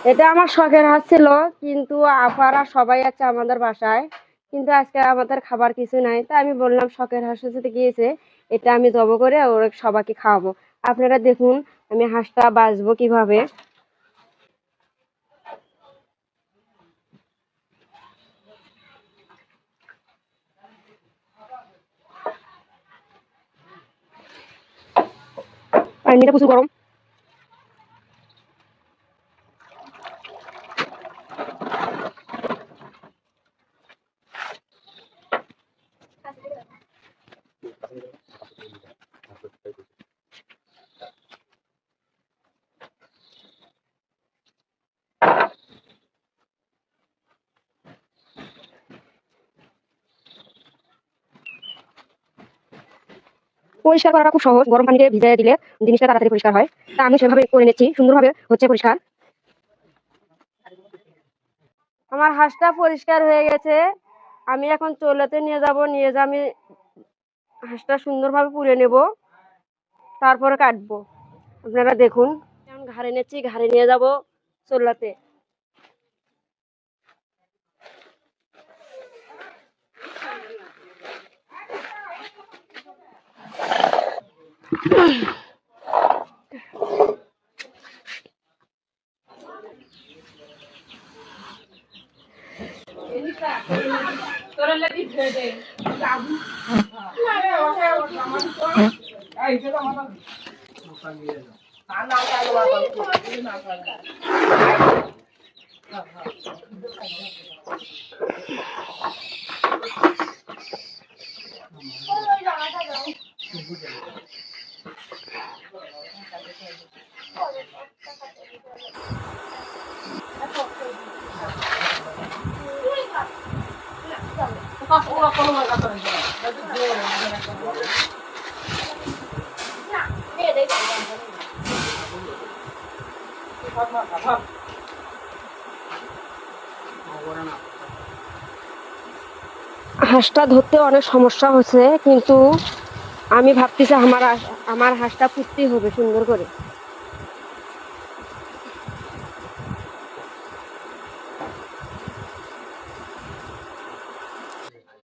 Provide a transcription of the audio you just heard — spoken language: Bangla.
এটা আমার শখের হাঁস ছিল, কিন্তু আপারা সবাই আছে আমাদের বাসায়, কিন্তু আজকে আমাদের খাবার কিছু নাই, তাই আমি বললাম শখের হাঁস সাথে গিয়েছে, এটা আমি জব করে ওর সবাইকে খাওয়াবো। আপনারা দেখুন আমি হাঁসটা বাছবো কিভাবে। পানিটা প্রচুর গরম। পরিষ্কার করাটা খুব সহজ, গরম পানিতে ভিজিয়ে দিলে জিনিসটা তাড়াতাড়ি পরিষ্কার হয়। তা আমি সেভাবে করে নিচ্ছি, সুন্দরভাবে হচ্ছে পরিষ্কার। আমার হাঁসটা পরিষ্কার হয়ে গেছে, আমি এখন চুলাতে নিয়ে যাব, নিয়ে যা আমি হাঁসটা সুন্দরভাবে পুড়ে নেব, তারপরে কাটবো। আপনারা দেখুন এখন ঘাড়ে নিচ্ছি, ঘাড়ে নিয়ে যাব চুলাতে। হাঁসটা ধরতে অনেক সমস্যা হচ্ছে, কিন্তু আমি ভাবতেছি আমার হাঁসটা পুষতেই হবে সুন্দর করে।